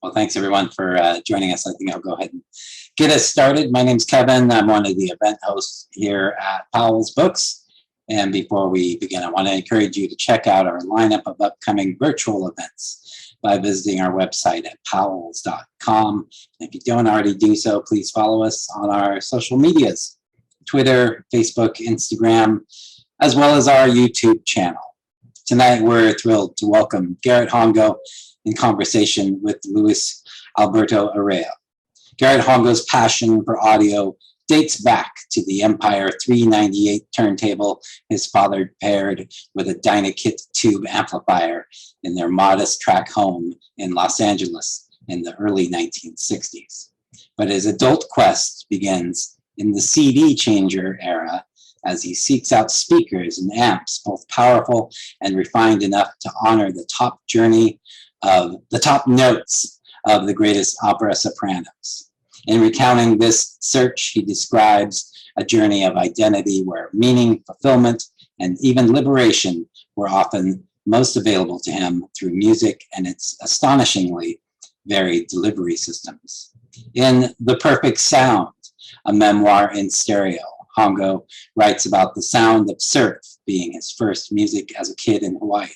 Well, thanks everyone for joining us. I think I'll go ahead and get us started. My name's Kevin. I'm one of the event hosts here at Powell's Books. And before we begin, I want to encourage you to check out our lineup of upcoming virtual events by visiting our website at powells.com. If you don't already do so, please follow us on our social medias, Twitter, Facebook, Instagram, as well as our YouTube channel. Tonight, we're thrilled to welcome Garrett Hongo in conversation with Luis Alberto Urrea. Garrett Hongo's passion for audio dates back to the Empire 398 turntable his father paired with a Dynakit tube amplifier in their modest track home in Los Angeles in the early 1960s. But his adult quest begins in the CD changer era as he seeks out speakers and amps, both powerful and refined enough to honor the top notes of the greatest opera sopranos. In recounting this search, he describes a journey of identity where meaning, fulfillment, and even liberation were often most available to him through music and its astonishingly varied delivery systems. In The Perfect Sound, a memoir in stereo, Hongo writes about the sound of surf being his first music as a kid in Hawaii,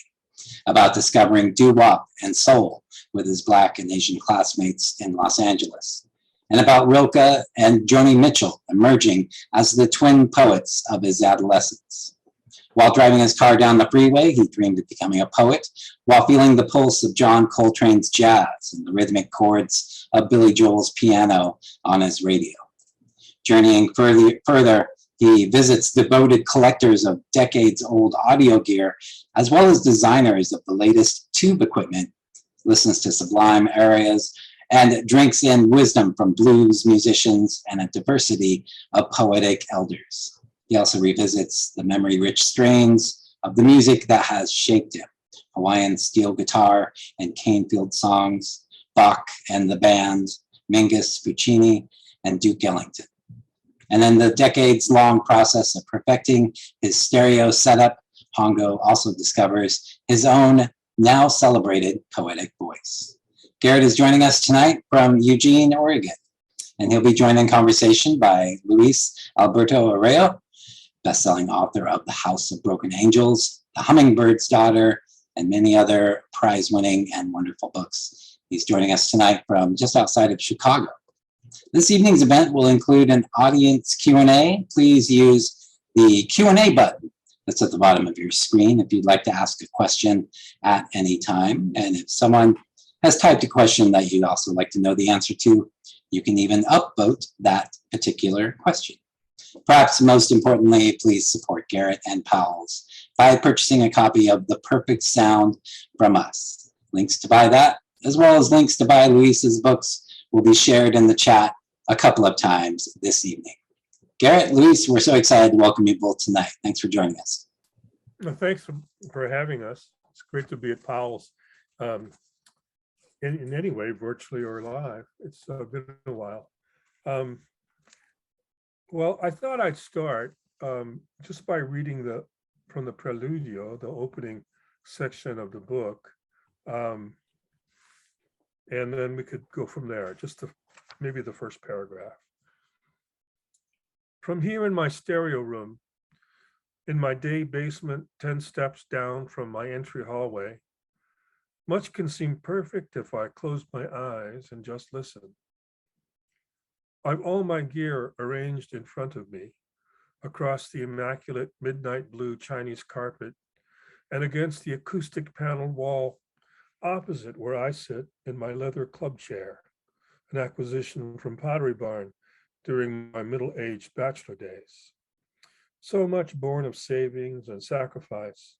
about discovering doo-wop and soul with his Black and Asian classmates in Los Angeles, and about Rilke and Joni Mitchell emerging as the twin poets of his adolescence. While driving his car down the freeway, he dreamed of becoming a poet while feeling the pulse of John Coltrane's jazz and the rhythmic chords of Billy Joel's piano on his radio. Journeying further, he visits devoted collectors of decades-old audio gear, as well as designers of the latest tube equipment, listens to sublime arias, and drinks in wisdom from blues musicians and a diversity of poetic elders. He also revisits the memory-rich strains of the music that has shaped him: Hawaiian steel guitar and Canefield songs, Bach and the band, Mingus, Puccini, and Duke Ellington. And in the decades-long process of perfecting his stereo setup, Hongo also discovers his own now celebrated poetic voice. Garrett is joining us tonight from Eugene, Oregon, and he'll be joined in conversation by Luis Alberto Urrea, best-selling author of The House of Broken Angels, The Hummingbird's Daughter, and many other prize-winning and wonderful books. He's joining us tonight from just outside of Chicago. This evening's event will include an audience Q&A. Please use the Q&A button that's at the bottom of your screen if you'd like to ask a question at any time. And if someone has typed a question that you'd also like to know the answer to, you can even upvote that particular question. Perhaps most importantly, please support Garrett and Powell's by purchasing a copy of The Perfect Sound from us. Links to buy that, as well as links to buy Luis's books, will be shared in the chat a couple of times this evening. Garrett, Luis, we're so excited to welcome you both tonight. Thanks for joining us. Well, thanks for having us. It's great to be at Powell's. In any way, virtually or live. It's been a while. Well, I thought I'd start just by reading from the Preludio, the opening section of the book, and then we could go from there, just to maybe the first paragraph. From here in my stereo room, in my day basement, 10 steps down from my entry hallway, much can seem perfect if I close my eyes and just listen. I've all my gear arranged in front of me, across the immaculate midnight blue Chinese carpet, and against the acoustic paneled wall opposite where I sit in my leather club chair, an acquisition from Pottery Barn during my middle-aged bachelor days. So much born of savings and sacrifice,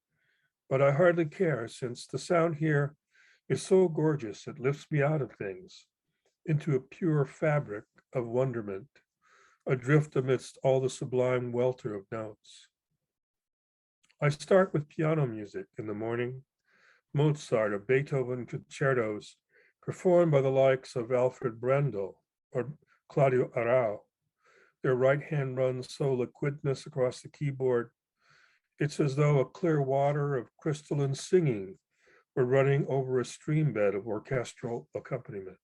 but I hardly care, since the sound here is so gorgeous it lifts me out of things into a pure fabric of wonderment, adrift amidst all the sublime welter of notes. I start with piano music in the morning, Mozart or Beethoven concertos performed by the likes of Alfred Brendel or Claudio Arrau. Their right hand runs so liquidness across the keyboard, it's as though a clear water of crystalline singing or running over a stream bed of orchestral accompaniment.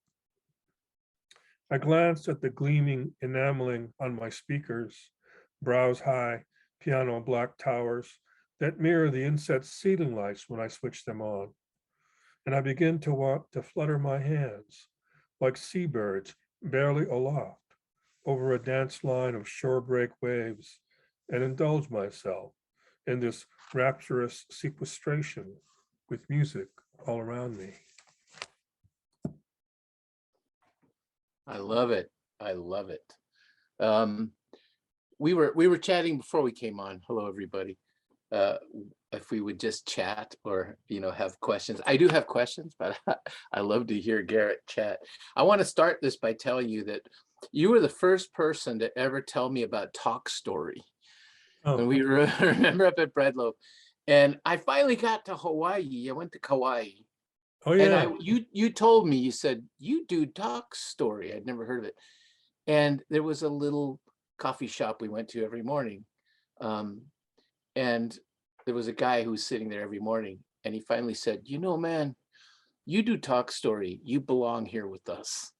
I glanced at the gleaming enameling on my speakers, brows high, piano black towers that mirror the inset ceiling lights when I switch them on. And I begin to want to flutter my hands like seabirds barely aloft over a dance line of shorebreak waves and indulge myself in this rapturous sequestration with music all around me. I love it. I love it. We were chatting before we came on. Hello, everybody. If we would just chat or have questions. I do have questions, but I love to hear Garrett chat. I want to start this by telling you that you were the first person to ever tell me about Talk Story. Oh. When we remember up at Breadloaf, and I finally got to Hawaii. I went to Kauai. Oh yeah. And you told me, you said, you do Talk Story. I'd never heard of it. And there was a little coffee shop we went to every morning. And there was a guy who was sitting there every morning. And he finally said, man, you do Talk Story. You belong here with us.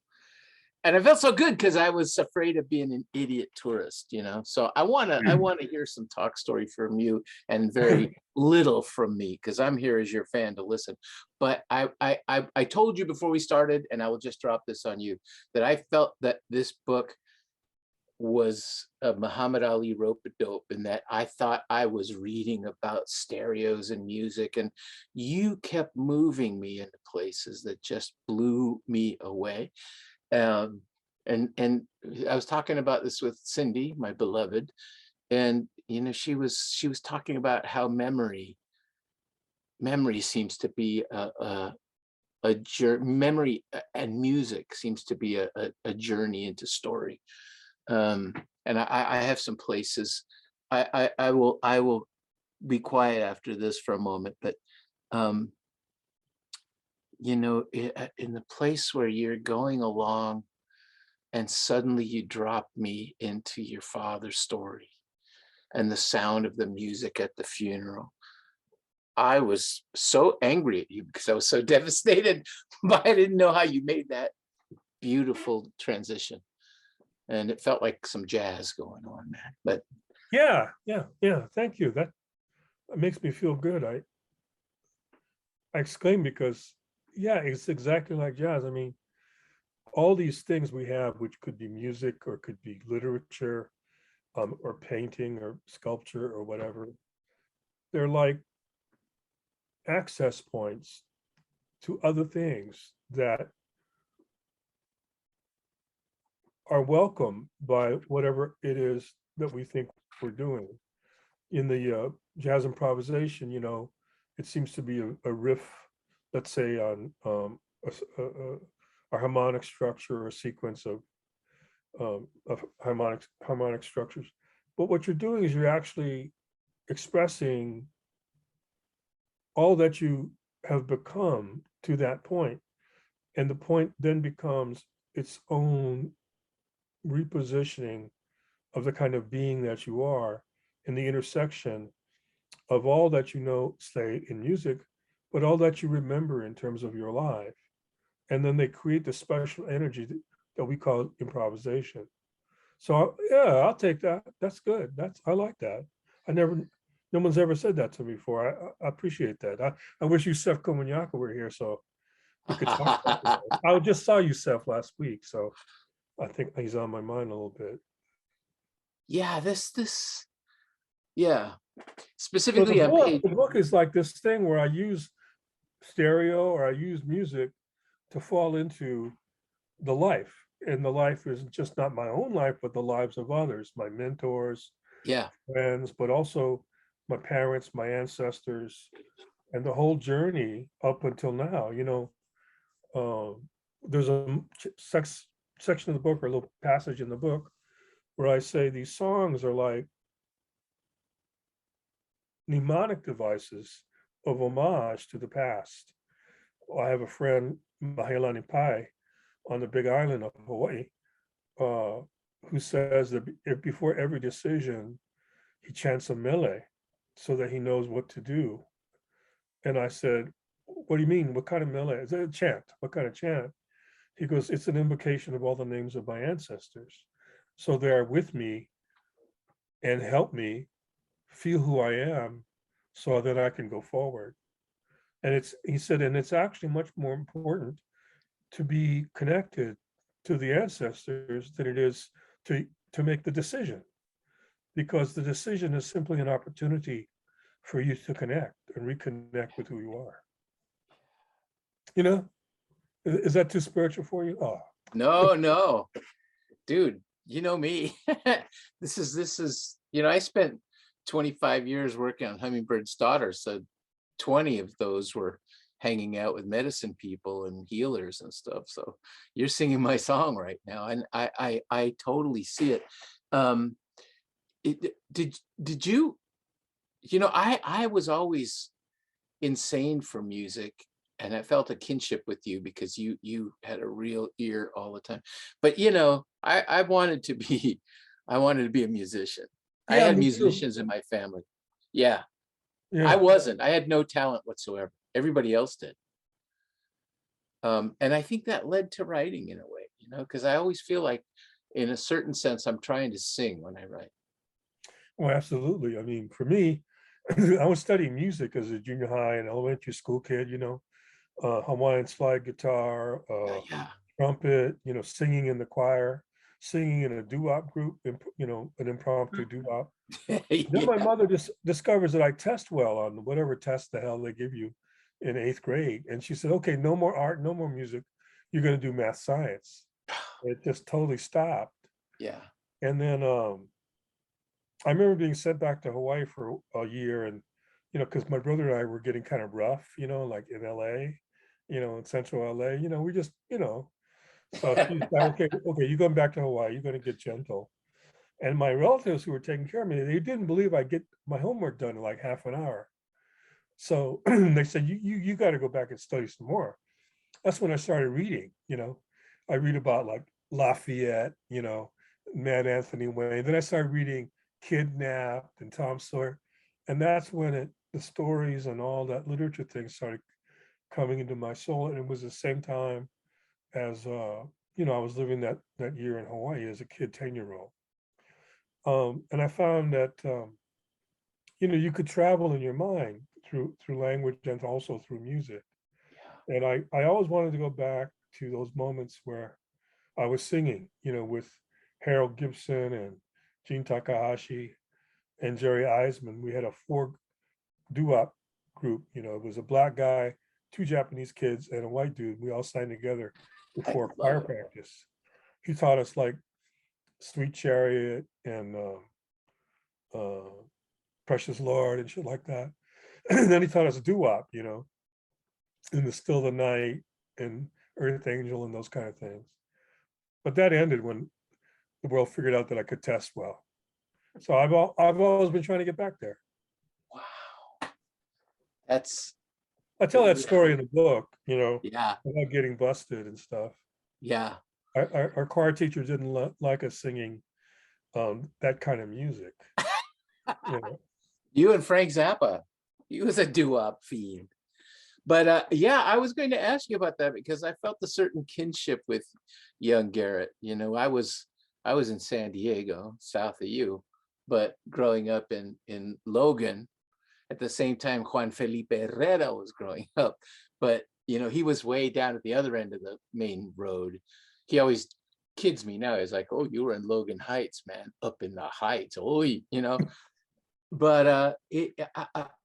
And I felt so good because I was afraid of being an idiot tourist, So I want to hear some Talk Story from you and very little from me because I'm here as your fan to listen. But I told you before we started, and I will just drop this on you, that I felt that this book was a Muhammad Ali rope-a-dope, and that I thought I was reading about stereos and music, and you kept moving me into places that just blew me away. And I was talking about this with Cindy, my beloved, and she was talking about how memory seems to be a journey. Memory and music seems to be a journey into story. And I have some places. I will be quiet after this for a moment, but in the place where you're going along and suddenly you drop me into your father's story and the sound of the music at the funeral. I was so angry at you because I was so devastated, but I didn't know how you made that beautiful transition. And it felt like some jazz going on, man. But Yeah. Thank you. That makes me feel good. I exclaim because it's exactly like jazz. I mean, all these things we have, which could be music or could be literature, or painting or sculpture or whatever, they're like access points to other things that are welcome by whatever it is that we think we're doing. In the jazz improvisation, it seems to be a riff, let's say on a harmonic structure or a sequence of harmonic structures. But what you're doing is you're actually expressing all that you have become to that point. And the point then becomes its own repositioning of the kind of being that you are in the intersection of all that say in music, but all that you remember in terms of your life. And then they create the special energy that we call improvisation. So I'll take that. That's good. I like that. No one's ever said that to me before. I appreciate that. I wish Yusef Komunyaku were here so we could talk about this. I just saw Yusef last week, so I think he's on my mind a little bit. Yeah, specifically So the book is like this thing where I use stereo or I use music to fall into the life. And the life is just not my own life, but the lives of others, my mentors, friends, but also my parents, my ancestors, and the whole journey up until now. There's a section of the book or a little passage in the book where I say these songs are like mnemonic devices of homage to the past. I have a friend, Maheilani Pai, on the Big Island of Hawaii, who says that before every decision, he chants a mele so that he knows what to do. And I said, what do you mean? What kind of mele? Is it a chant? What kind of chant? He goes, it's an invocation of all the names of my ancestors. So they are with me and help me feel who I am so that I can go forward. And he said, and it's actually much more important to be connected to the ancestors than it is to make the decision, because the decision is simply an opportunity for you to connect and reconnect with who you are. You know, is that too spiritual for you? Oh, No, dude, you know me. This is, I spent 25 years working on Hummingbird's Daughter. So 20 of those were hanging out with medicine people and healers and stuff. So you're singing my song right now. And I totally see it. Did you, I was always insane for music, and I felt a kinship with you because you had a real ear all the time. But I wanted to be I wanted to be a musician. I yeah, had me too. musicians in my family. Yeah, Yeah. I wasn't. I had no talent whatsoever. Everybody else did. And I think that led to writing in a way, because I always feel like, in a certain sense, I'm trying to sing when I write. Oh, absolutely. I mean, for me, I was studying music as a junior high and elementary school kid, Hawaiian slide guitar, Yeah, trumpet, singing in the choir, singing in a doo-wop group, an impromptu doo-wop. yeah. Then my Yeah. mother just discovers that I test well on whatever test the hell they give you in 8th grade. And she said, okay, no more art, no more music. You're going to do math science. It just totally stopped. Yeah. And then I remember being sent back to Hawaii for a year, and because my brother and I were getting kind of rough, like in LA, in central LA, we just, so she said, okay, you're going back to Hawaii, you're going to get gentle. And my relatives who were taking care of me, they didn't believe I'd get my homework done in like half an hour. So they said, you got to go back and study some more. That's when I started reading, I read about like Lafayette, Mad Anthony Wayne. Then I started reading Kidnapped and Tom Sawyer. And that's when the stories and all that literature thing started coming into my soul. And it was the same time as, I was living that year in Hawaii as a kid, 10-year-old. And I found that, you could travel in your mind through language and also through music. Yeah. And I always wanted to go back to those moments where I was singing, with Harold Gibson and Gene Takahashi and Jerry Eisman. We had a 4 doo-wop group. It was a black guy, 2 Japanese kids, and a white dude. We all sang together I before choir love it. practice. He taught us like Sweet Chariot and Precious Lord and shit like that. And then he taught us doo-wop, in the Still the Night and Earth Angel and those kind of things. But that ended when the world figured out that I could test well. So I've always been trying to get back there. Wow. That's, I tell that story in the book, yeah. about getting busted and stuff. Yeah. Our choir teacher didn't like us singing that kind of music. You and Frank Zappa, he was a doo-wop fiend. But yeah, I was going to ask you about that because I felt a certain kinship with young Garrett. I was in San Diego, south of you, but growing up in Logan at the same time Juan Felipe Herrera was growing up. But he was way down at the other end of the main road. He always kids me now. He's like, "Oh, you were in Logan Heights, man, up in the heights." Oh, But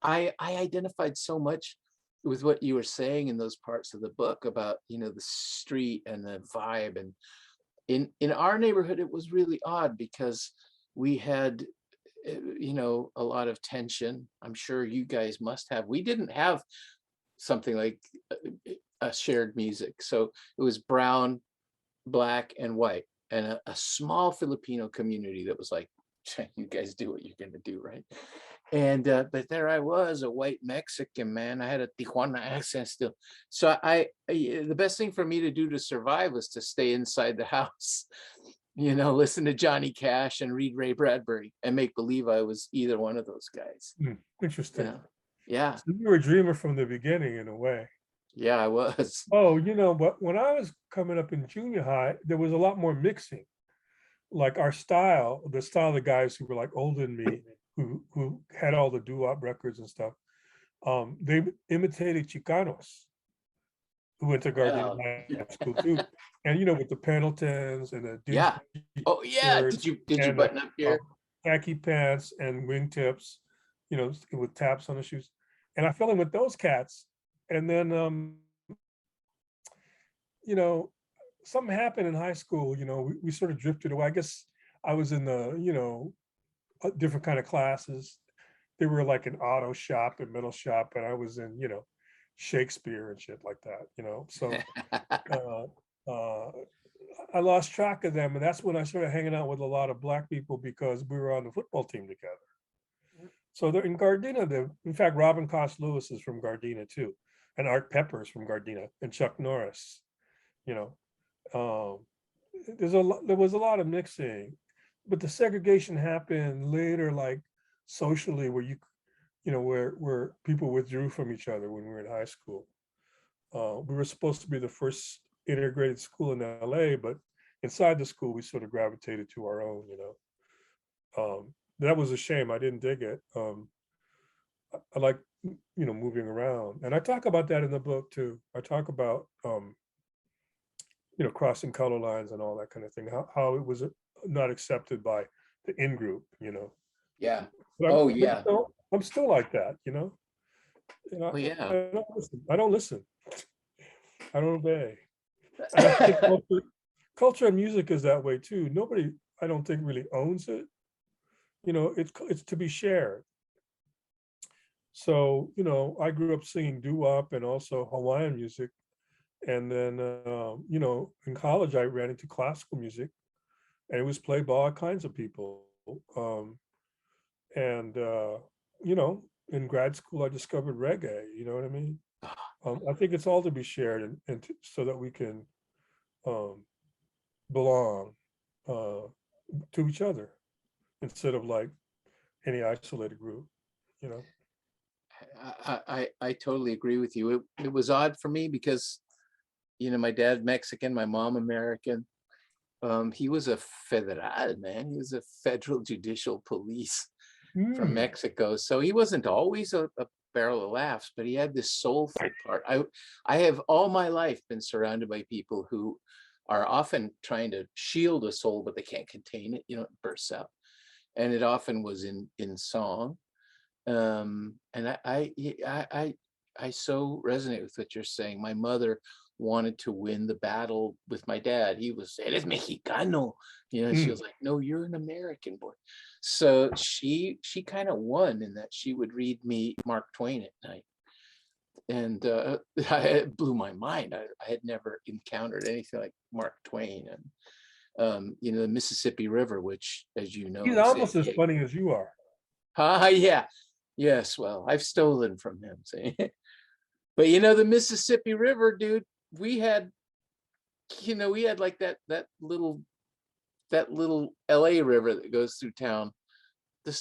I identified so much with what you were saying in those parts of the book about the street and the vibe. And in our neighborhood it was really odd because we had a lot of tension. I'm sure you guys must have. We didn't have something like a shared music, so it was brown, black, and white, and a small Filipino community that was like, you guys do what you're gonna do, right? And but there I was, a white Mexican, man. I had a Tijuana accent still. So the best thing for me to do to survive was to stay inside the house, listen to Johnny Cash and read Ray Bradbury and make believe I was either one of those guys. Interesting. Yeah. So you were a dreamer from the beginning in a way. Yeah, I was. Oh, but when I was coming up in junior high, there was a lot more mixing. Like our style, the style of the guys who were like older than me, who had all the doo-wop records and stuff, they imitated Chicanos who went to Gardena Well, High School too. And with the Pendletons and the yeah. dingy Oh yeah. shirts Did you and the button up here? khaki pants and wingtips, with taps on the shoes. And I fell in with those cats. And then you know, something happened in high school, we sort of drifted away. I guess I was in the, different kind of classes. They were like an auto shop and metal shop, and I was in, Shakespeare and shit like that. So uh, I lost track of them, and that's when I started hanging out with a lot of black people because we were on the football team together. So they're in Gardena. In fact, Robin Cost Lewis is from Gardena too, and Art Pepper's from Gardena, and Chuck Norris. You know, um, there was a lot of mixing, but the segregation happened later, like socially, where where people withdrew from each other when we were in high school. We were supposed to be the first integrated school in LA, but inside the school we sort of gravitated to our own. That was a shame. I didn't dig it. I like moving around, and I talk about that in the book too. I talk about crossing color lines and all that kind of thing. How it was not accepted by the in group. Yeah. But Oh yeah. I'm still like that. Oh yeah. I don't listen. I don't listen. I don't obey. And I think culture and music is that way too. Nobody, I don't think, really owns it. It's to be shared. So, I grew up singing doo-wop and also Hawaiian music. And then, in college, I ran into classical music, and it was played by all kinds of people. And, in grad school, I discovered reggae. You know what I mean? I think it's all to be shared, and so that we can belong to each other instead of like any isolated group. You know. I totally agree with you. It was odd for me because, my dad Mexican, my mom American. He was a federal man. He was a federal judicial police from Hmm. Mexico. So he wasn't always a barrel of laughs, but he had this soulful part. I have all my life been surrounded by people who are often trying to shield a soul, but they can't contain it. It bursts out, and it often was in song. And I so resonate with what you're saying. My mother wanted to win the battle with my dad. He was, eres mexicano. She was like, no, you're an American boy. So she kind of won in that she would read me Mark Twain at night. And it blew my mind. I had never encountered anything like Mark Twain. And, the Mississippi River, which, as you know, He's in San almost as Diego. funny as you are. Yeah. Yes, well, I've stolen from him. See? But the Mississippi River, dude, we had like that little LA river that goes through town.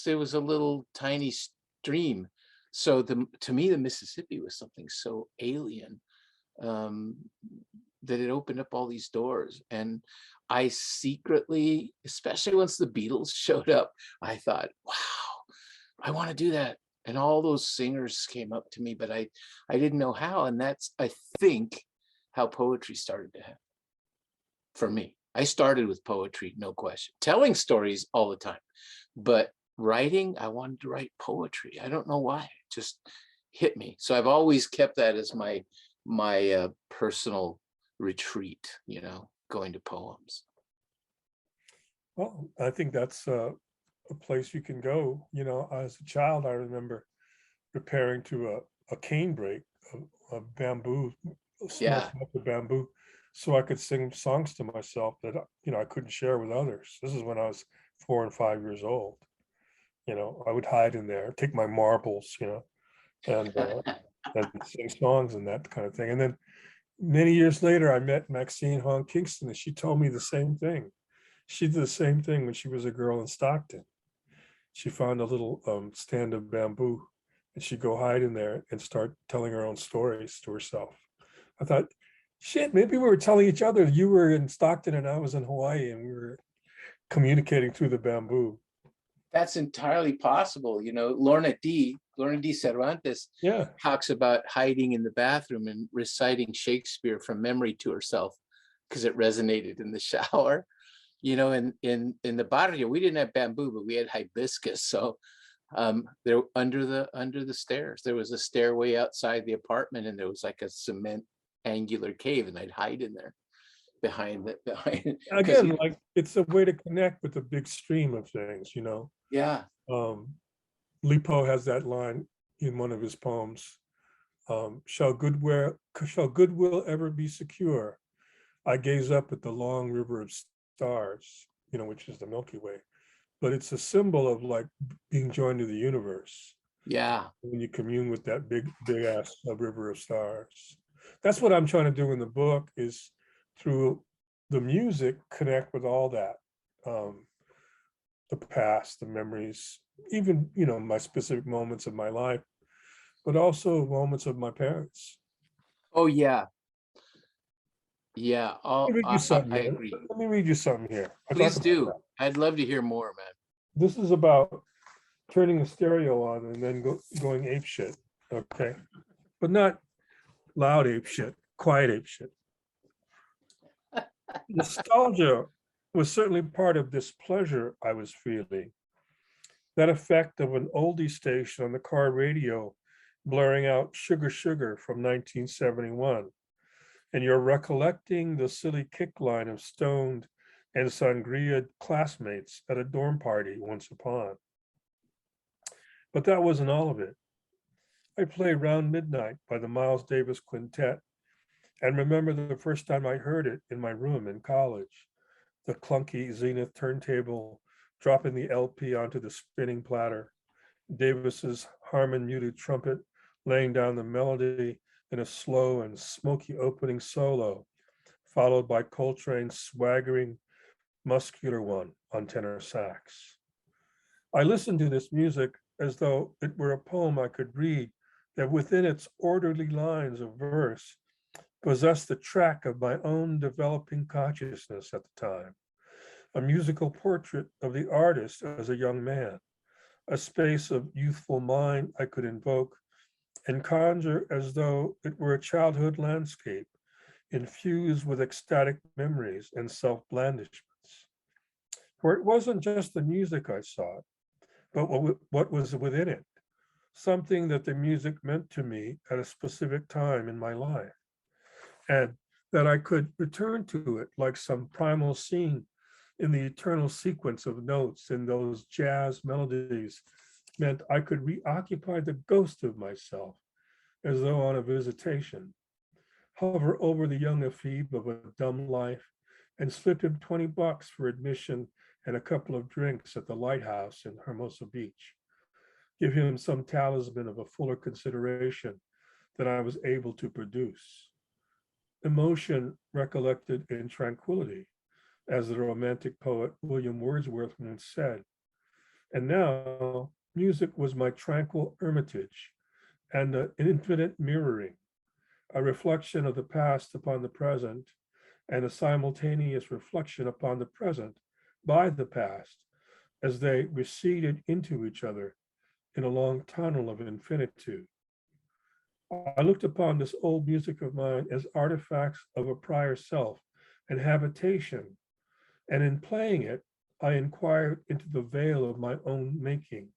There was a little tiny stream. So to me, the Mississippi was something so alien, that it opened up all these doors. And I secretly, especially once the Beatles showed up, I thought, wow, I want to do that. And all those singers came up to me, but I didn't know how. And that's, I think, how poetry started to happen for me. I started with poetry, no question. Telling stories all the time, but writing, I wanted to write poetry. I don't know why, it just hit me. So I've always kept that as my personal retreat, going to poems. Well, I think that's a place you can go. As a child, I remember preparing to a cane break of bamboo, small Yeah. smoke of bamboo, so I could sing songs to myself that I couldn't share with others. This is when I was 4 and 5 years old. I would hide in there, take my marbles, and sing songs and that kind of thing. And then many years later, I met Maxine Hong Kingston, and she told me the same thing. She did the same thing when she was a girl in Stockton. She found a little stand of bamboo, and she'd go hide in there and start telling her own stories to herself. I thought, shit, maybe we were telling each other. You were in Stockton and I was in Hawaii, and we were communicating through the bamboo. That's entirely possible. You know, Lorna D. Cervantes Yeah. talks about hiding in the bathroom and reciting Shakespeare from memory to herself because it resonated in the shower. You know, in the barrio, we didn't have bamboo, but we had hibiscus. So there under the stairs, there was a stairway outside the apartment, and there was like a cement angular cave, and I'd hide in there behind. Again, like it's a way to connect with the big stream of things, you know. Yeah. Lipo has that line in one of his poems. Shall goodwill ever be secure? I gaze up at the long river of stars, you know, which is the Milky Way. But it's a symbol of like being joined to the universe. Yeah. When you commune with that big ass river of stars. That's what I'm trying to do in the book, is through the music connect with all that. The past, the memories, even, you know, my specific moments of my life, but also moments of my parents. Oh yeah. Yeah. Let me read you something, I man. agree. Let me read you something here. Please do. I'd love to hear more, man. This is about turning the stereo on and then going ape shit. Okay. But not loud ape shit, quiet ape shit. Nostalgia was certainly part of this pleasure I was feeling. That effect of an oldie station on the car radio blaring out Sugar Sugar from 1971. And you're recollecting the silly kick line of stoned and sangria classmates at a dorm party once upon. But that wasn't all of it. I played Round Midnight by the Miles Davis Quintet and remember the first time I heard it in my room in college. The clunky Zenith turntable dropping the LP onto the spinning platter, Davis's Harmon muted trumpet laying down the melody in a slow and smoky opening solo, followed by Coltrane's swaggering, muscular one on tenor sax. I listened to this music as though it were a poem I could read that within its orderly lines of verse possessed the track of my own developing consciousness at the time, a musical portrait of the artist as a young man, a space of youthful mind I could invoke and conjure as though it were a childhood landscape infused with ecstatic memories and self-blandishments. For it wasn't just the music I sought, but what was within it, something that the music meant to me at a specific time in my life, and that I could return to it like some primal scene in the eternal sequence of notes in those jazz melodies meant I could reoccupy the ghost of myself as though on a visitation, hover over the young Ephebe of a dumb life and slip him $20 for admission and a couple of drinks at the lighthouse in Hermosa Beach. Give him some talisman of a fuller consideration than I was able to produce. Emotion recollected in tranquility, as the romantic poet William Wordsworth once said. And now music was my tranquil hermitage and an infinite mirroring, a reflection of the past upon the present and a simultaneous reflection upon the present by the past as they receded into each other in a long tunnel of infinitude. I looked upon this old music of mine as artifacts of a prior self and habitation, and in playing it, I inquired into the veil of my own making,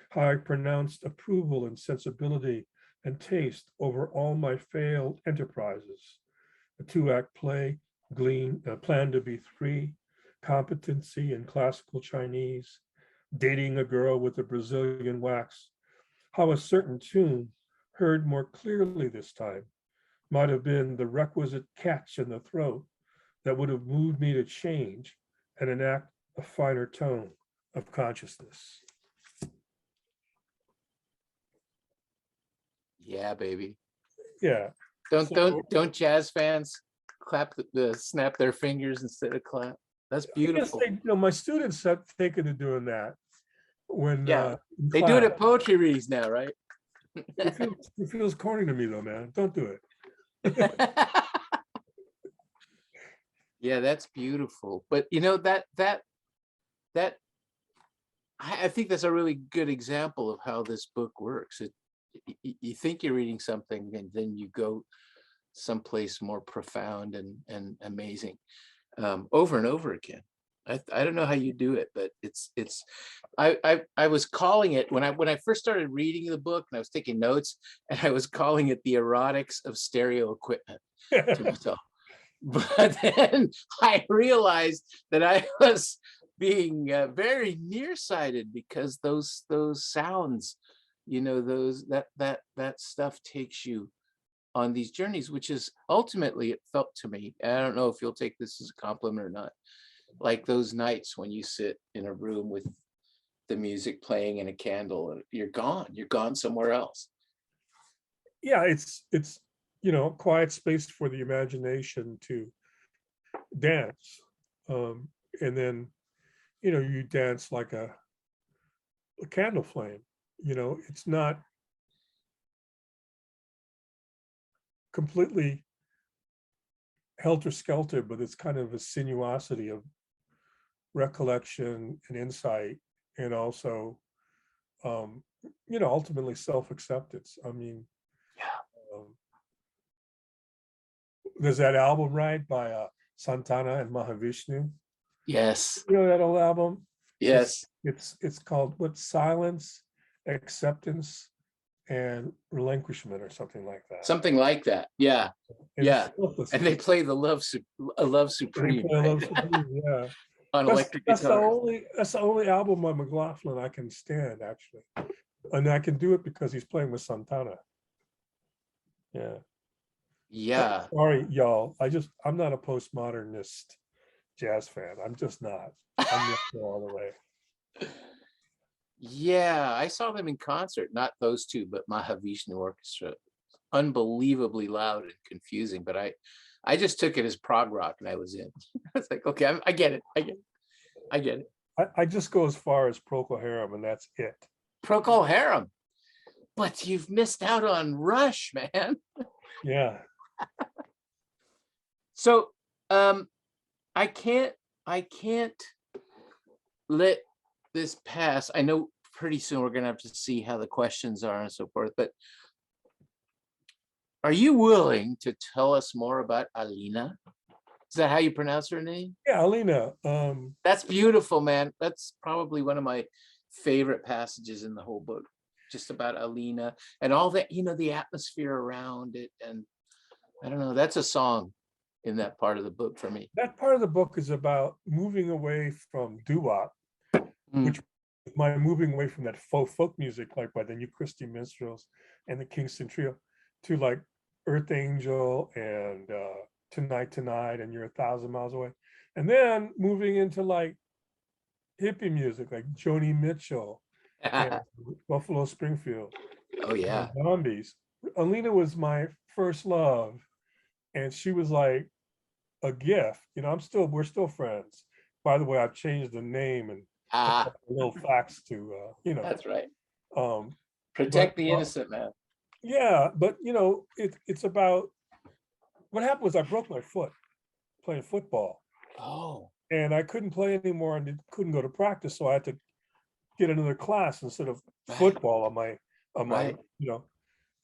how I pronounced approval and sensibility and taste over all my failed enterprises, a 2-act play, Plan to Be 3, competency in classical Chinese, dating a girl with a Brazilian wax, how a certain tune, heard more clearly this time, might have been the requisite catch in the throat that would have moved me to change and enact a finer tone of consciousness. Yeah, baby. Yeah. Don't jazz fans clap snap their fingers instead of clap? That's beautiful. My students have taken to doing that when they do it at poetry reads now, right? It feels corny to me though, man. Don't do it. Yeah, that's beautiful. But you know, that I think that's a really good example of how this book works. You think you're reading something and then you go someplace more profound and amazing, over and over again. I don't know how you do it, but I was calling it when I first started reading the book and I was taking notes, and I was calling it the erotics of stereo equipment to myself. But then I realized that I was being very nearsighted, because those sounds, you know, that stuff takes you on these journeys, which is ultimately, it felt to me, and I don't know if you'll take this as a compliment or not, like those nights when you sit in a room with the music playing and a candle, and you're gone somewhere else. Yeah, it's you know, quiet space for the imagination to dance, and then you know, you dance like a candle flame. You know, it's not completely helter-skelter, but it's kind of a sinuosity of recollection and insight, and also um you know, ultimately self-acceptance. I mean, um, there's that album, right, by Santana and Mahavishnu. Yes, You know that old album? yes, It's called what? Silence, Acceptance, and Relinquishment, or something like that. something like that. Yeah, And it's yeah. selfless. And they play the Love And they Supreme, play right? Love Supreme, yeah. On electric guitars. That's the only album by McLaughlin I can stand, actually, and I can do it because he's playing with Santana. Yeah. Yeah, Sorry, y'all. I'm not a postmodernist jazz fan. I'm just not. I'm not all the way. yeah. I saw them in concert, not those two, but Mahavishnu Orchestra. Unbelievably loud and confusing, but I just took it as prog rock, and I was in. I was like, okay, I get it. I get it. I just go as far as Procol Harum, and that's it. Procol Harum. But you've missed out on Rush, man. Yeah. So I can't let this pass. I know pretty soon we're gonna have to see how the questions are and so forth, but are you willing to tell us more about Alina? Is that how you pronounce her name? Yeah, Alina. That's beautiful, man. That's probably one of my favorite passages in the whole book, just about Alina and all that, you know, the atmosphere around it. And I don't know, that's a song in that part of the book for me. That part of the book is about moving away from doo-wop, Mm. which my moving away from that folk music, like by the New Christy Minstrels and the Kingston Trio, to like Earth Angel and Tonight Tonight and You're a Thousand Miles Away, and then moving into like hippie music like Joni Mitchell and Buffalo Springfield Oh yeah. and Zombies. Alina was my first love, and she was like a gift. You know, we're still friends. By the way, I've changed the name and a Ah, couple of little facts to you know. that's right. Um, Protect but the innocent, man. yeah, but you know, it's about what happened was I broke my foot playing football, Oh, and I couldn't play anymore and couldn't go to practice, so I had to get another class instead of right, football on my right. you know,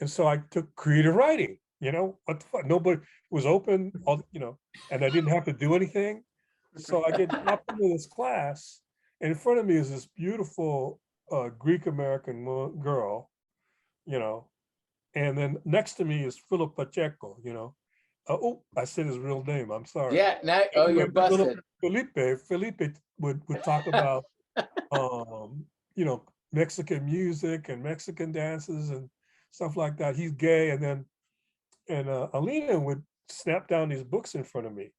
and so I took creative writing. You know what the fuck? Nobody was open, all you know, and I didn't have to do anything. So I get dropped into this class, and in front of me is this beautiful Greek American girl, you know, and then next to me is Philip Pacheco, you know. Oh, I said his real name. I'm sorry. Yeah, now, oh, Anyway, you're busted. Felipe would talk about you know, Mexican music and Mexican dances and stuff like that. He's gay, and then Alina would snap down these books in front of me.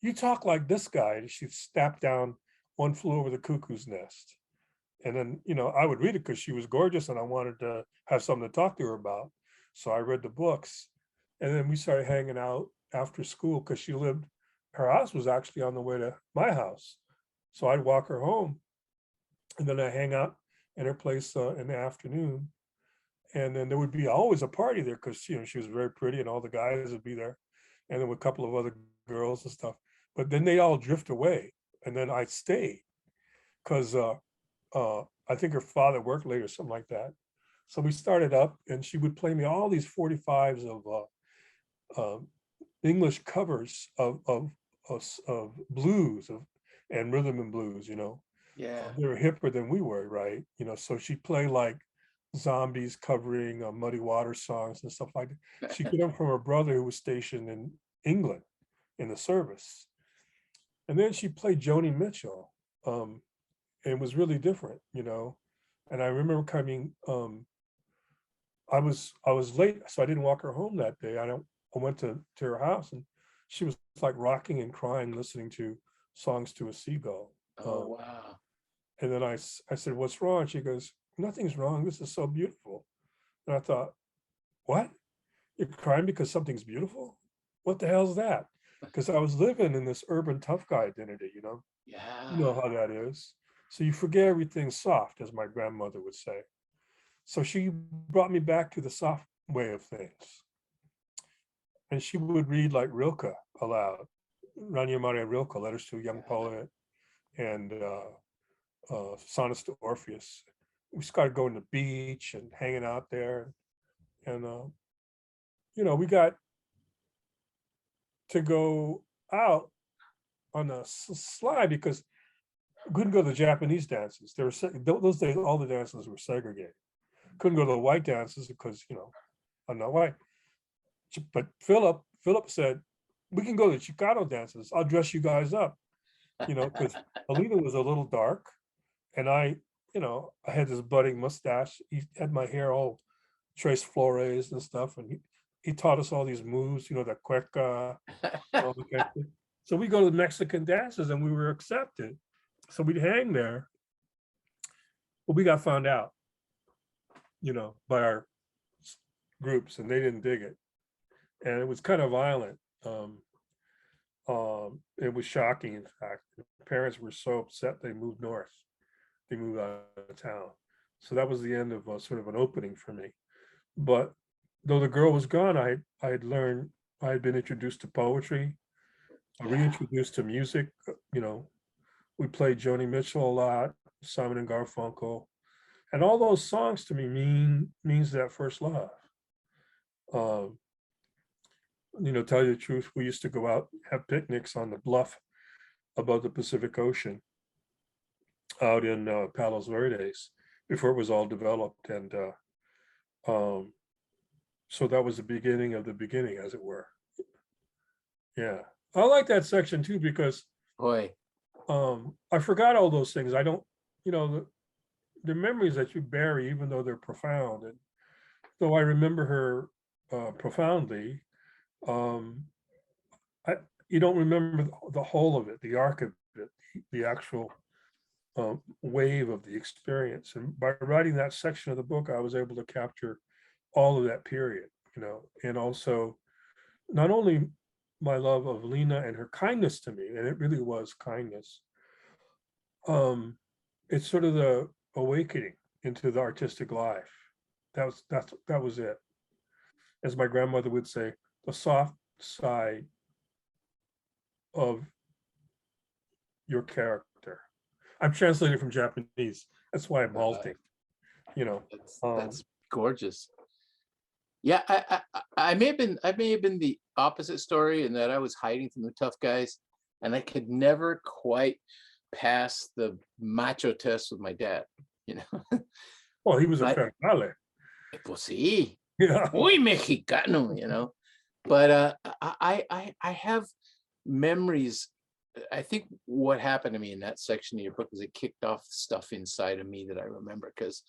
You talk like this guy, and she'd snap down One Flew Over the Cuckoo's Nest. And then, you know, I would read it because she was gorgeous and I wanted to have something to talk to her about. So I read the books. And then we started hanging out after school because her house was actually on the way to my house. So I'd walk her home, and then I hang out in her place in the afternoon. And then there would be always a party there because, you know, she was very pretty and all the guys would be there. And then with a couple of other girls and stuff. But then they all drift away. And then I'd stay because I think her father worked late or something like that. So we started up and she would play me all these 45s of English covers of blues and rhythm and blues, you know. Yeah. They were hipper than we were, right? You know, so she'd play like Zombies covering Muddy Water songs and stuff like that. She got them from her brother who was stationed in England in the service. And then she played Joni Mitchell. And it was really different, you know. And I remember coming, I was late, so I didn't walk her home that day. I went to her house and she was like rocking and crying, listening to Songs to a Seagull. Oh, wow. And then I said, "What's wrong?" She goes, "Nothing's wrong. This is so beautiful." And I thought, what? You're crying because something's beautiful? What the hell's that? Because I was living in this urban tough guy identity, you know? You know Yeah. how that is. So you forget everything soft, as my grandmother would say. So she brought me back to the soft way of things. And she would read like Rilke aloud, Rania Maria Rilke, Letters to a Young Poet, and Sonnets to Orpheus. We started going to the beach and hanging out there. And, you know, we got to go out on a slide because we couldn't go to the Japanese dances. There were those days, all the dances were segregated. Couldn't go to the white dances because, you know, I'm not white. But Philip said, we can go to the Chicano dances. I'll dress you guys up, you know, because Alina was a little dark. And I, you know, I had this budding mustache. He had my hair all Tres Flores and stuff. And he taught us all these moves, you know, the cueca. All the kind of thing. So we go to the Mexican dances and we were accepted. So we'd hang there. But we got found out, you know, by our groups and they didn't dig it. And it was kind of violent. It was shocking, in fact. The parents were so upset they moved north. They moved out of town. So that was the end of sort of an opening for me. But though the girl was gone, I had learned, I had been introduced to poetry, reintroduced to music. You know, we played Joni Mitchell a lot, Simon and Garfunkel, and all those songs to me means that first love. You know, tell you the truth, we used to go out, have picnics on the bluff above the Pacific Ocean out in Palos Verdes before it was all developed. And so that was the beginning of the beginning, as it were. Yeah. I like that section too, because Boy. I forgot all those things. I don't, you know, the memories that you bury, even though they're profound. And though I remember her profoundly, you don't remember the whole of it, the arc of it, the actual wave of the experience. And by writing that section of the book, I was able to capture all of that period, you know, and also not only my love of Lena and her kindness to me, and it really was kindness. It's sort of the awakening into the artistic life. That was it. As my grandmother would say, the soft side of your character. I'm translating from Japanese. That's why I'm halting. You know, That's gorgeous. Yeah, I may have been the opposite story in that I was hiding from the tough guys, and I could never quite pass the macho test with my dad. You know, well, he was a I- fernale. pues sí, Yeah. muy mexicano, you know. But I have memories. I think what happened to me in that section of your book is it kicked off stuff inside of me that I remember, because,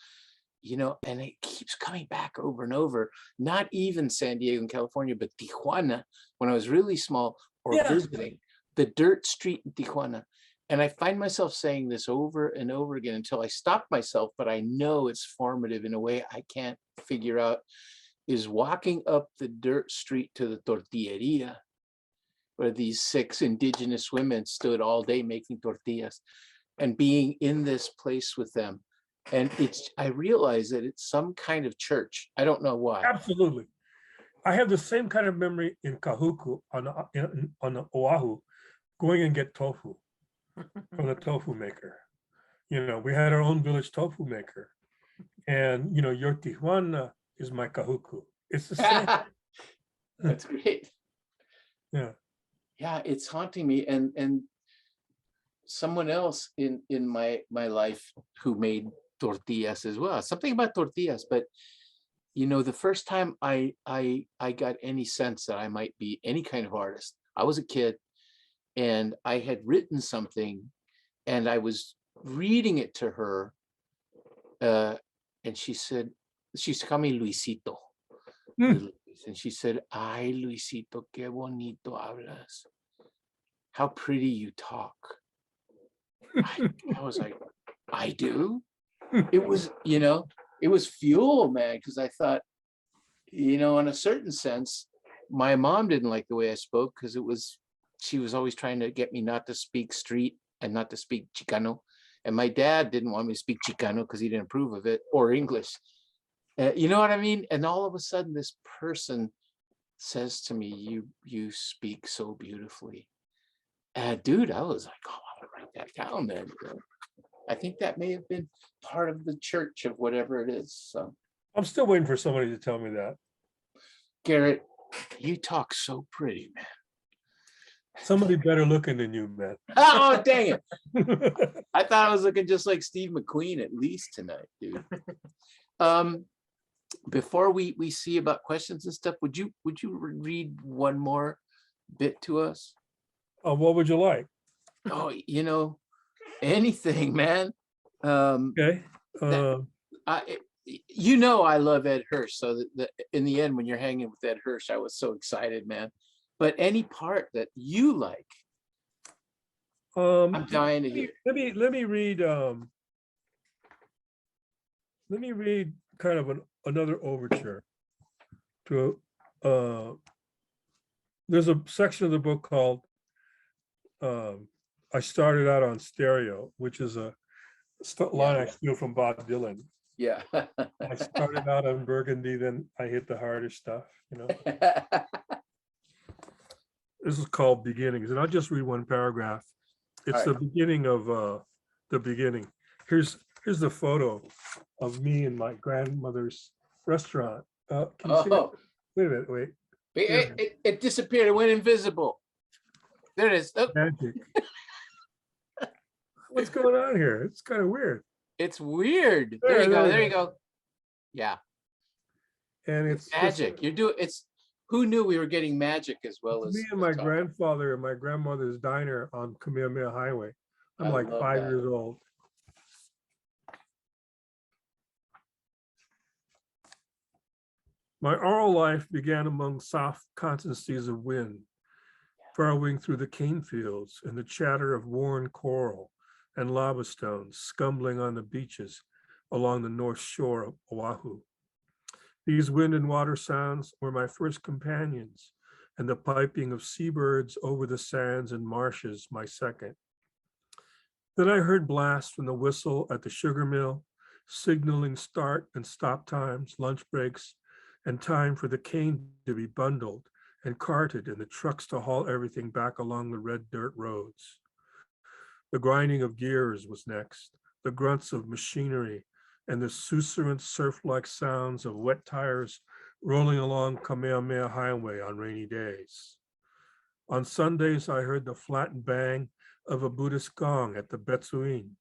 you know, and it keeps coming back over and over, not even San Diego and California, but Tijuana, when I was really small, or Yeah. visiting the dirt street in Tijuana. And I find myself saying this over and over again until I stop myself, but I know it's formative in a way I can't figure out, is walking up the dirt street to the tortilleria, where these 6 indigenous women stood all day making tortillas, and being in this place with them And I realize that it's some kind of church. I don't know why. Absolutely. I have the same kind of memory in Kahuku on Oahu, going and get tofu from the tofu maker. We had our own village tofu maker. And, your Tijuana is my Kahuku. It's the same. That's great. Yeah. Yeah, it's haunting me. And someone else in my life who made tortillas as well. Something about tortillas, but the first time I got any sense that I might be any kind of artist, I was a kid and I had written something and I was reading it to her, and she said, she used to call me Luisito. And she said, "Ay, Luisito, qué bonito hablas. How pretty you talk." I was like, I do? It was, it was fuel, man, because I thought, in a certain sense, my mom didn't like the way I spoke because she was always trying to get me not to speak street and not to speak Chicano. And my dad didn't want me to speak Chicano because he didn't approve of it, or English. You know what I mean? And all of a sudden, this person says to me, you speak so beautifully. Dude, I was like, oh, I'm gonna write that down, man. I think that may have been part of the church of whatever it is. So I'm still waiting for somebody to tell me that. Garrett, you talk so pretty, man. Somebody better looking than you, man. Oh, dang it. I thought I was looking just like Steve McQueen at least tonight, dude. Before we see about questions and stuff, would you read one more bit to us? What would you like? Oh, anything, man. Okay. I love Ed Hirsch. So in the end, when you're hanging with Ed Hirsch, I was so excited, man. But any part that you like, I'm dying to hear. Let me read. Let me read kind of another overture to. There's a section of the book called "I Started Out on Stereo," which is a line I steal from Bob Dylan. Yeah. I started out on Burgundy, then I hit the harder stuff. This is called Beginnings, and I'll just read one paragraph. It's the beginning of the beginning. Here's the photo of me in my grandmother's restaurant. Can you see it? Wait a minute, wait. It disappeared. It went invisible. There it is. Oh. Magic. What's going on here? It's kind of weird. It's weird. There you go. There you go. Yeah. And it's magic. Who knew we were getting magic as well as me and my grandfather and my grandmother's diner on Kamehameha Highway. I'm like 5 years old. My oral life began among soft constancies of wind, furrowing through the cane fields and the chatter of worn coral and lava stones scumbling on the beaches along the north shore of Oahu. These wind and water sounds were my first companions, and the piping of seabirds over the sands and marshes my second. Then I heard blasts from the whistle at the sugar mill, signaling start and stop times, lunch breaks, and time for the cane to be bundled and carted and the trucks to haul everything back along the red dirt roads. The grinding of gears was next, the grunts of machinery, and the susurrant surf-like sounds of wet tires rolling along Kamehameha Highway on rainy days. On Sundays, I heard the flattened bang of a Buddhist gong at the Betsuin,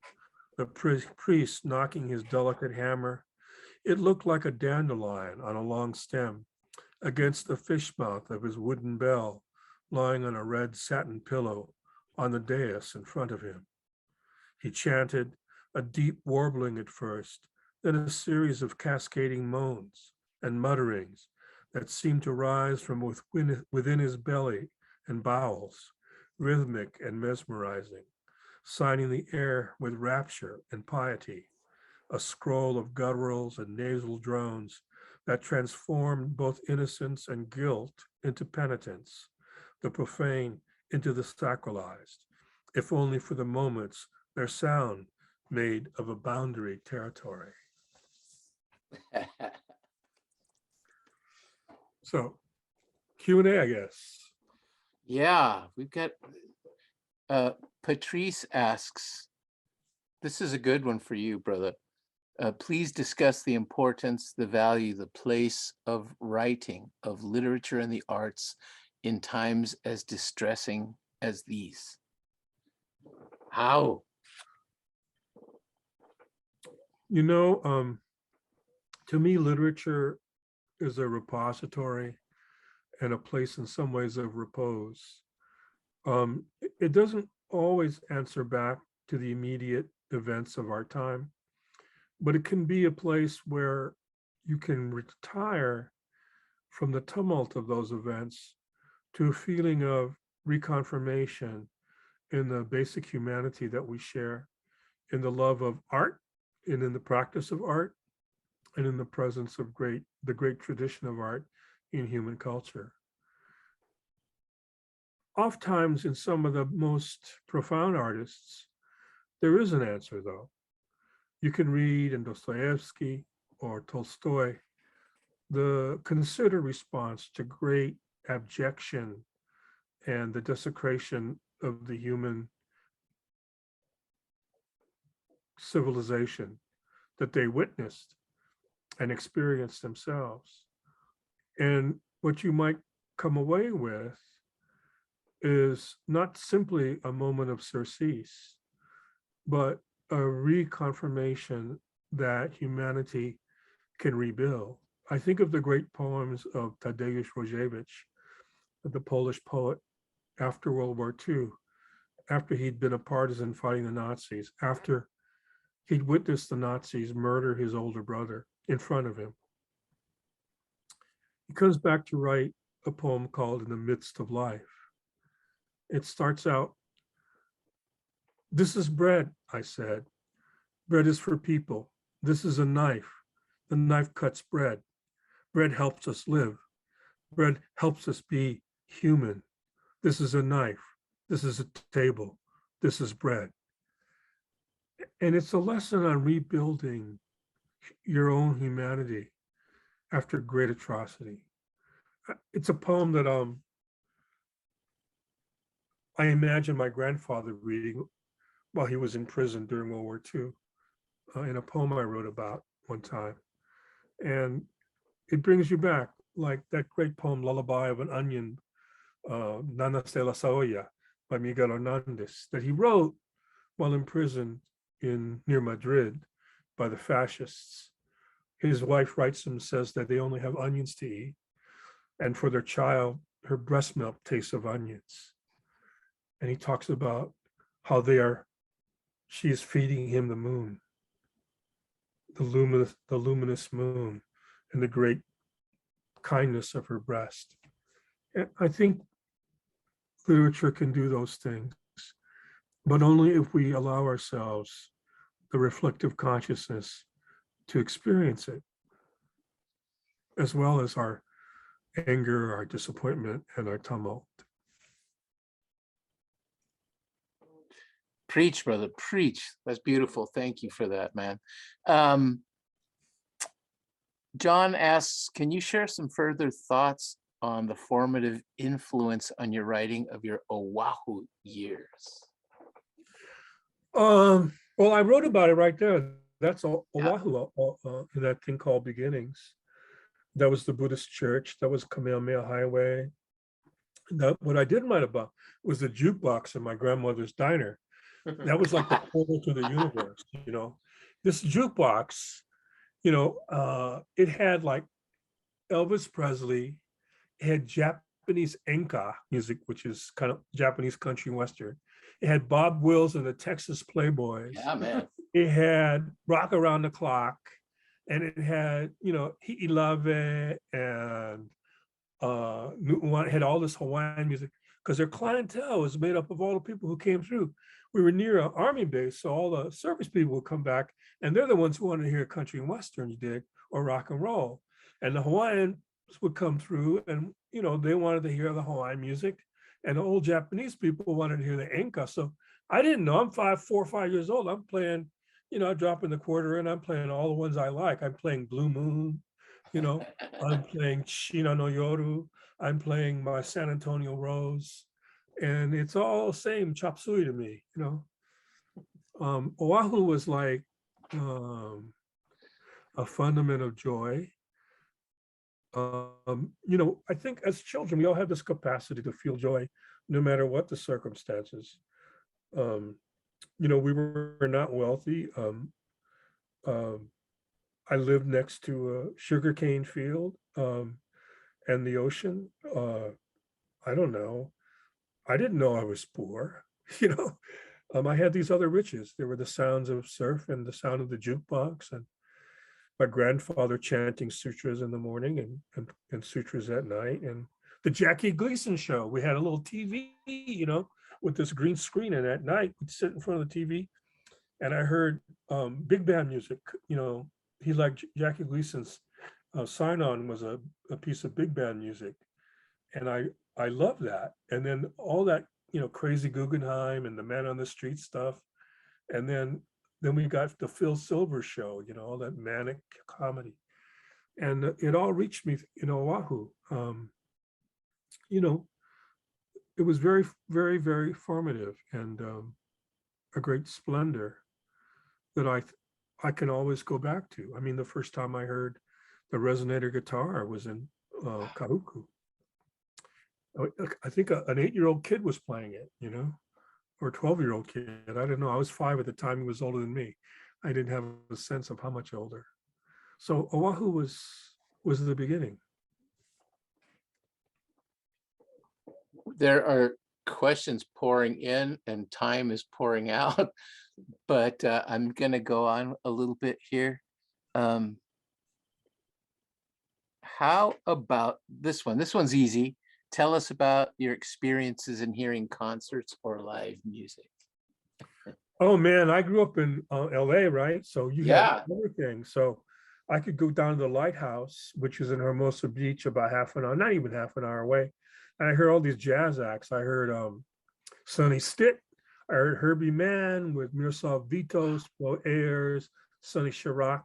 the priest knocking his delicate hammer. It looked like a dandelion on a long stem against the fish mouth of his wooden bell, lying on a red satin pillow on the dais in front of him. He chanted, a deep warbling at first, then a series of cascading moans and mutterings that seemed to rise from within his belly and bowels, rhythmic and mesmerizing, signing the air with rapture and piety, a scroll of gutturals and nasal drones that transformed both innocence and guilt into penitence, the profane into the sacralized, if only for the moments their sound made of a boundary territory. So Q&A, I guess. Yeah, we've got Patrice asks, this is a good one for you, brother. Please discuss the importance, the value, the place of writing, of literature and the arts in times as distressing as these. How? You know, to me, literature is a repository and a place in some ways of repose. It doesn't always answer back to the immediate events of our time, but it can be a place where you can retire from the tumult of those events to a feeling of reconfirmation in the basic humanity that we share, in the love of art, and in the practice of art, and in the presence of the great tradition of art in human culture. Oftentimes in some of the most profound artists, there is an answer though. You can read in Dostoevsky or Tolstoy, the considered response to great abjection and the desecration of the human civilization that they witnessed and experienced themselves. And what you might come away with is not simply a moment of surcease, but a reconfirmation that humanity can rebuild. I think of the great poems of Tadeusz Różewicz, the Polish poet after World War II, after he'd been a partisan fighting the Nazis, after he'd witnessed the Nazis murder his older brother in front of him. He comes back to write a poem called In the Midst of Life. It starts out, "This is bread," I said. "Bread is for people. This is a knife. The knife cuts bread. Bread helps us live. Bread helps us be human. This is a knife. This is a table. This is bread." And it's a lesson on rebuilding your own humanity after great atrocity. It's a poem that I imagine my grandfather reading while he was in prison during World War II, in a poem I wrote about one time. And it brings you back, like that great poem, Lullaby of an Onion, Nanas de la Saoya by Miguel Hernández, that he wrote while in prison near Madrid by the fascists. His wife writes him, says that they only have onions to eat. And for their child, her breast milk tastes of onions. And he talks about how she is feeding him the moon, the luminous moon, and the great kindness of her breast. And I think literature can do those things, but only if we allow ourselves the reflective consciousness to experience it, as well as our anger, our disappointment, and our tumult. Preach, brother, preach. That's beautiful. Thank you for that, man. John asks, can you share some further thoughts on the formative influence on your writing of your Oahu years? Well, I wrote about it right there. That's Oahu, that thing called Beginnings. That was the Buddhist church. That was Kamehameha Highway. What I didn't write about was the jukebox in my grandmother's diner. That was like the portal to the universe, you know. This jukebox, you know, it had like Elvis Presley, it had Japanese enka music, which is kind of Japanese country western. It had Bob Wills and the Texas Playboys. Yeah, man. It had Rock Around the Clock, and it had, you know, Hi'ilave and it had all this Hawaiian music, because their clientele was made up of all the people who came through. We were near an army base, so all the service people would come back, and they're the ones who wanted to hear country and westerns, dig, or rock and roll. And the Hawaiians would come through, and you know, they wanted to hear the Hawaiian music, and the old Japanese people wanted to hear the enka. So I didn't know. I'm 4 or 5 years old. I'm playing I drop in the quarter and I'm playing all the ones I like. I'm playing Blue Moon, I'm playing Shina no Yoru, I'm playing my San Antonio Rose, and it's all same chop suey to me, Oahu was like a fundament of joy. I think as children, we all have this capacity to feel joy no matter what the circumstances. Um, we were not wealthy. Um, I lived next to a sugarcane field and the ocean. I don't know. I didn't know I was poor. I had these other riches. There were the sounds of surf and the sound of the jukebox, and my grandfather chanting sutras in the morning and sutras at night, and the Jackie Gleason show. We had a little TV, with this green screen, and at night we'd sit in front of the TV, and I heard big band music. He liked Jackie Gleason's sign on was a piece of big band music, and I loved that. And then all that crazy Guggenheim and the Man on the Street stuff, and then we got the Phil Silver show, all that manic comedy, and it all reached me in Oahu. It was very, very, very formative, and a great splendor that I can always go back to. I mean, the first time I heard the resonator guitar was in Kahuku. I think an 8-year-old kid was playing it, or a 12-year-old kid. I don't know. I was 5 at the time. He was older than me. I didn't have a sense of how much older. So Oahu was the beginning. There are questions pouring in and time is pouring out, but I'm going to go on a little bit here. How about this one? This one's easy. Tell us about your experiences in hearing concerts or live music. Oh man, I grew up in LA, right? So you had everything. So I could go down to the Lighthouse, which is in Hermosa Beach, about half an hour, not even half an hour away. And I heard all these jazz acts. I heard Sonny Stitt. I heard Herbie Mann with Miroslav Vitos, Flo Ayers, Sonny Chirac,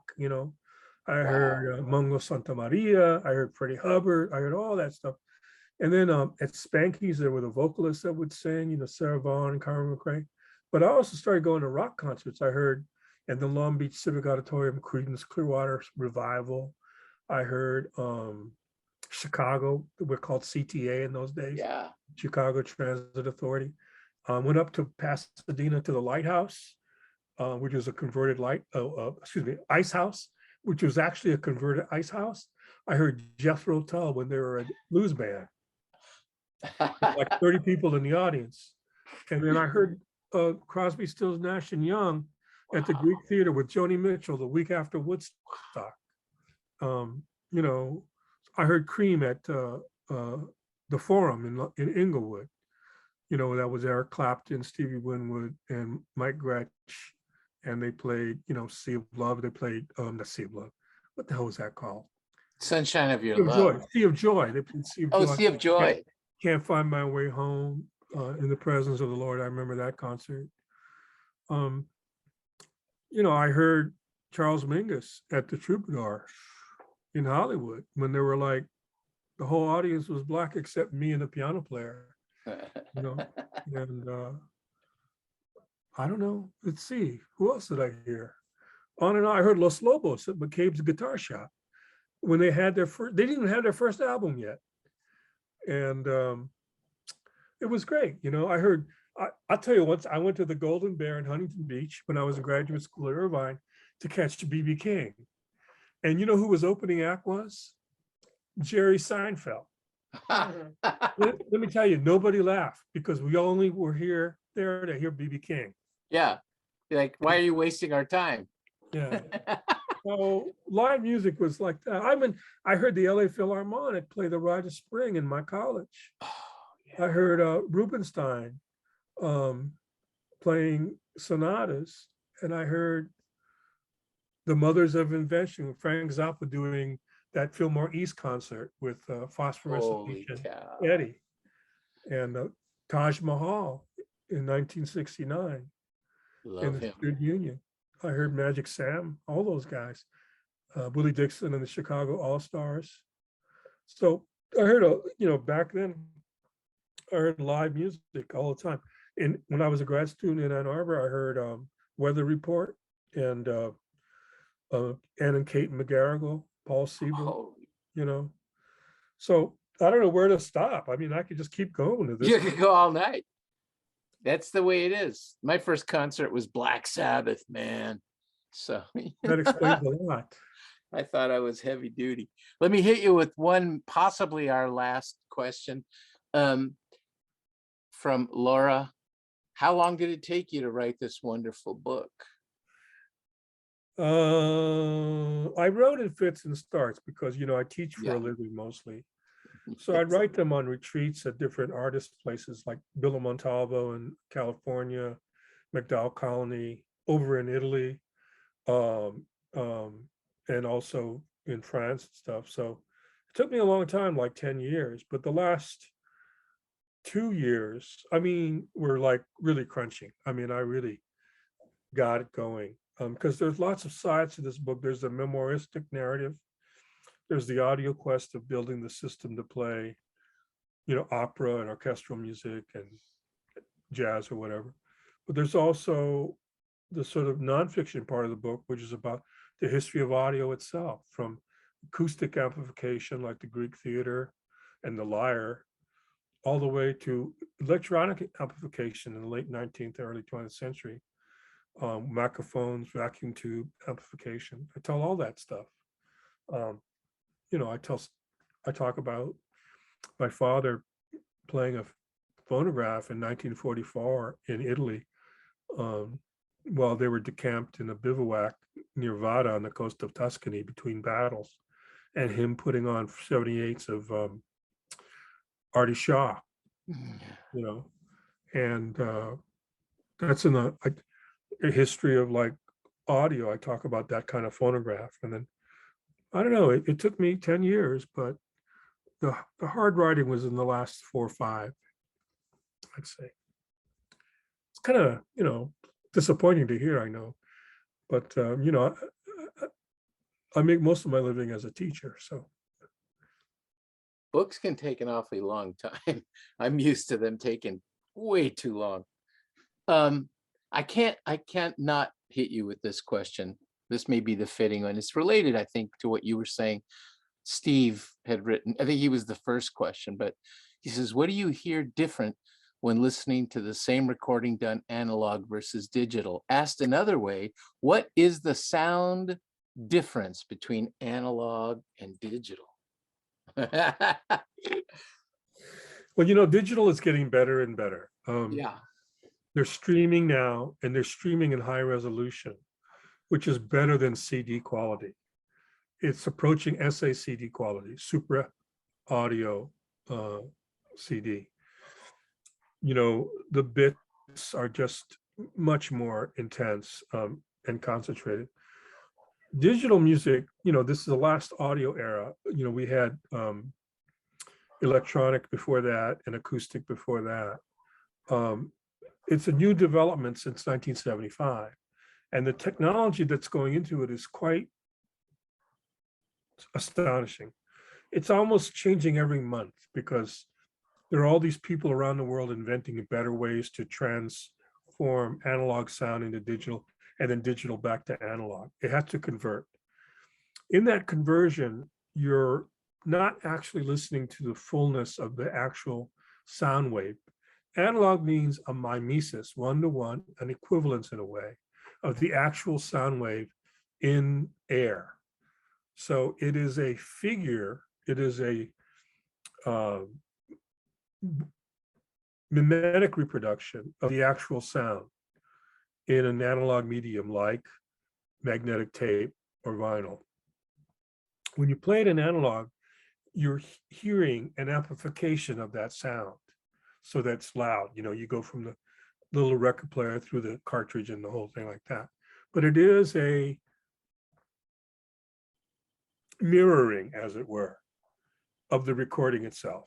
I heard Mongo Santa Maria. I heard Freddie Hubbard. I heard all that stuff. And then at Spanky's, there were the vocalists that would sing, Sarah Vaughan and Carmen McRae. But I also started going to rock concerts. I heard at the Long Beach Civic Auditorium, Creedence Clearwater Revival. I heard Chicago, we're called CTA in those days. Yeah. Chicago Transit Authority. Went up to Pasadena to the Lighthouse, which was a converted ice house, which was actually a converted ice house. I heard Jethro Tull when they were a blues band, like 30 people in the audience. And then I heard Crosby, Stills, Nash and Young at the Greek Theater with Joni Mitchell the week after Woodstock. I heard Cream at the Forum in Inglewood. That was Eric Clapton, Stevie Winwood, and Mike Gretsch. And they played, Sea of Love. They played the Sea of Love. What the hell was that called? Sunshine of Your Love. Sea of Joy. They played Sea of Joy. Oh, Sea of Joy. Can't Find My Way Home in the Presence of the Lord. I remember that concert. I heard Charles Mingus at the Troubadour in Hollywood when they were like, the whole audience was black except me and the piano player. And I don't know. Let's see. Who else did I hear? On and on. I heard Los Lobos at McCabe's Guitar Shop when they had they didn't even have their first album yet. And it was great. I'll tell you, once I went to the Golden Bear in Huntington Beach when I was in graduate school at Irvine to catch B.B. King. And you know who his opening act was? Jerry Seinfeld. Let me tell you, nobody laughed because we only were there to hear B.B. King. Yeah. Like, why are you wasting our time? Yeah. So live music was like that. I heard the LA Philharmonic play the Rite of Spring in my college. Oh, yeah. I heard Rubinstein playing sonatas, and I heard the Mothers of Invention, Frank Zappa doing that Fillmore East concert with Phosphorescent Eddie, and Taj Mahal in 1969 in the Student Union. I heard Magic Sam, all those guys, Willie Dixon and the Chicago All-Stars. So I heard, back then, I heard live music all the time. And when I was a grad student in Ann Arbor, I heard Weather Report and Ann and Kate McGarrigle, Paul Siebel, Oh, you know. So I don't know where to stop. I mean, I could just keep going to this. you could go all night. That's the way it is. My first concert was Black Sabbath, man. So That explains a lot. I thought I was heavy duty. Let me hit you with one, possibly our last question. From Laura. How long did it take you to write this wonderful book? I wrote in fits and starts because, I teach for Yeah. a living mostly. So I'd write them on retreats at different artist places like Villa Montalvo in California, MacDowell Colony, over in Italy, and also in France and stuff. So it took me a long time, like 10 years, but the last 2 years, were like really crunching. I really got it going because there's lots of sides to this book. There's the memoiristic narrative. There's the audio quest of building the system to play, opera and orchestral music and jazz or whatever. But there's also the sort of nonfiction part of the book, which is about the history of audio itself, from acoustic amplification like the Greek theater and the lyre, all the way to electronic amplification in the late 19th, early 20th century, microphones, vacuum tube amplification. I tell all that stuff. I talk about my father playing a phonograph in 1944 in Italy, while they were decamped in a bivouac near Vada on the coast of Tuscany between battles, and him putting on 78s of Artie Shaw, and that's in a history of like audio. I talk about that kind of phonograph, and then I don't know. It took me 10 years, but the hard writing was in the last 4 or 5, I'd say. It's kind of disappointing to hear, I know, but I make most of my living as a teacher, so. Books can take an awfully long time. I'm used to them taking way too long. I can't not hit you with this question. This may be the fitting one. It's related, I think, to what you were saying. Steve had written, I think he was the first question, but he says, what do you hear different when listening to the same recording done analog versus digital? Asked another way, what is the sound difference between analog and digital? Well, digital is getting better and better. Yeah. They're streaming now, and they're streaming in high resolution, which is better than CD quality. It's approaching SACD quality, super audio CD. The bits are just much more intense and concentrated. Digital music, this is the last audio era. We had electronic before that and acoustic before that. It's a new development since 1975. And the technology that's going into it is quite astonishing. It's almost changing every month because there are all these people around the world inventing better ways to transform analog sound into digital and then digital back to analog. It has to convert. In that conversion, you're not actually listening to the fullness of the actual sound wave. Analog means a mimesis, one-to-one, an equivalence in a way of the actual sound wave in air. So it is a figure, it is a mimetic reproduction of the actual sound in an analog medium like magnetic tape or vinyl. When you play it in analog, you're hearing an amplification of that sound. So that's loud. You go from the little record player through the cartridge and the whole thing like that. But it is a mirroring, as it were, of the recording itself.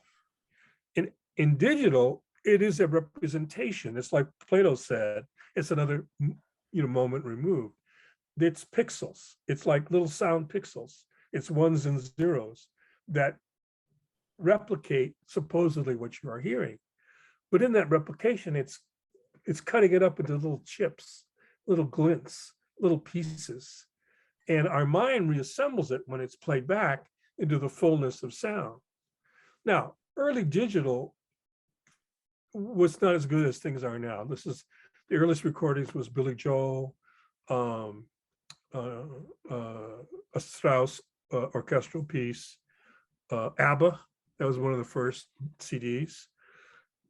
In digital, it is a representation. It's like Plato said, it's another moment removed. it's pixels. It's like little sound pixels. It's ones and zeros that replicate supposedly what you are hearing. But in that replication, it's cutting it up into little chips, little glints, little pieces. And our mind reassembles it when it's played back into the fullness of sound. Now, early digital was not as good as things are now. This is the earliest recordings was Billy Joel, a Strauss orchestral piece, ABBA. That was one of the first CDs.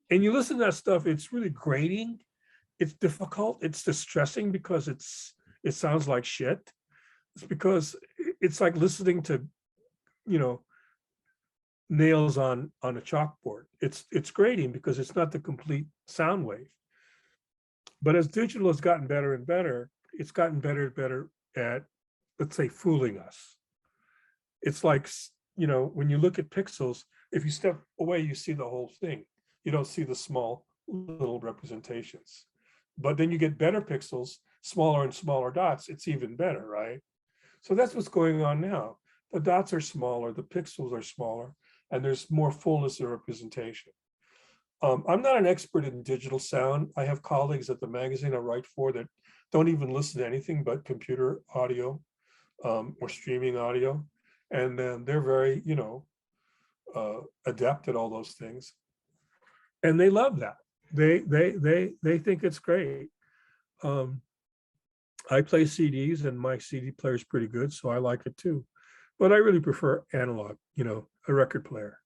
And you listen to that stuff, it's really grating. It's difficult. It's distressing because it sounds like shit. It's because it's like listening to, nails on a chalkboard. It's grating because it's not the complete sound wave. But as digital has gotten better and better, it's gotten better and better at, let's say, fooling us. It's like, when you look at pixels, if you step away, you see the whole thing. You don't see the small little representations. But then you get better pixels, smaller and smaller dots, it's even better, right? So that's what's going on now. The dots are smaller, the pixels are smaller, and there's more fullness of representation. I'm not an expert in digital sound. I have colleagues at the magazine I write for that don't even listen to anything but computer audio or streaming audio. And then they're very, adept at all those things. And they love that. They think it's great. I play CDs and my CD player is pretty good, so I like it too. But I really prefer analog, a record player.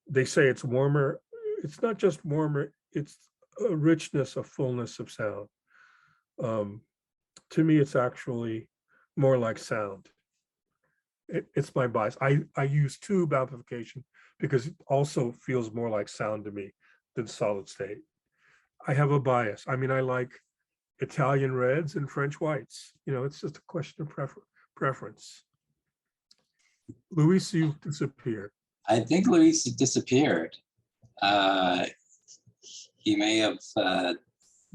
They say it's warmer. It's not just warmer, it's a richness, a fullness of sound. To me, it's actually more like sound. It's my bias. I use tube amplification because it also feels more like sound to me than solid state. I have a bias. I mean, I like Italian reds and French whites. It's just a question of preference. Luis, you disappeared. I think Luis disappeared. He may have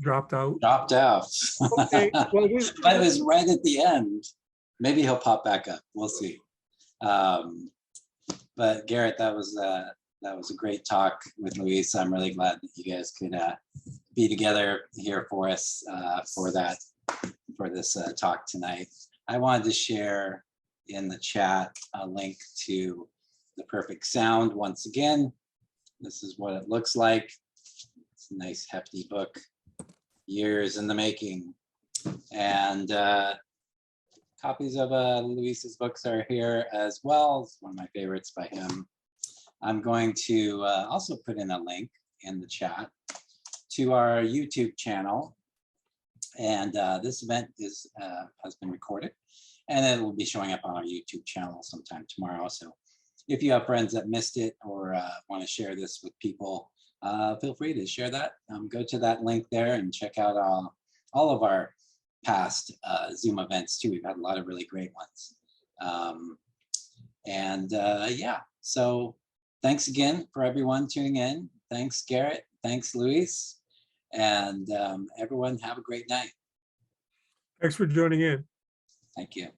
Dropped out. dropped out. Okay, well, But it was right at the end. Maybe he'll pop back up. We'll see. But Garrett, that was a great talk with Luis. I'm really glad that you guys could be together here for us for this talk tonight. I wanted to share in the chat a link to The Perfect Sound once again. This is what it looks like. It's a nice hefty book, years in the making. And copies of Luis's books are here as well. It's one of my favorites by him. I'm going to also put in a link in the chat to our YouTube channel. And this event has been recorded and it will be showing up on our YouTube channel sometime tomorrow. So if you have friends that missed it or want to share this with people, feel free to share that. Go to that link there and check out all of our past Zoom events too. We've had a lot of really great ones. Yeah, so thanks again for everyone tuning in. Thanks, Garrett. Thanks, Luis. And everyone have a great night. Thanks for joining in. Thank you.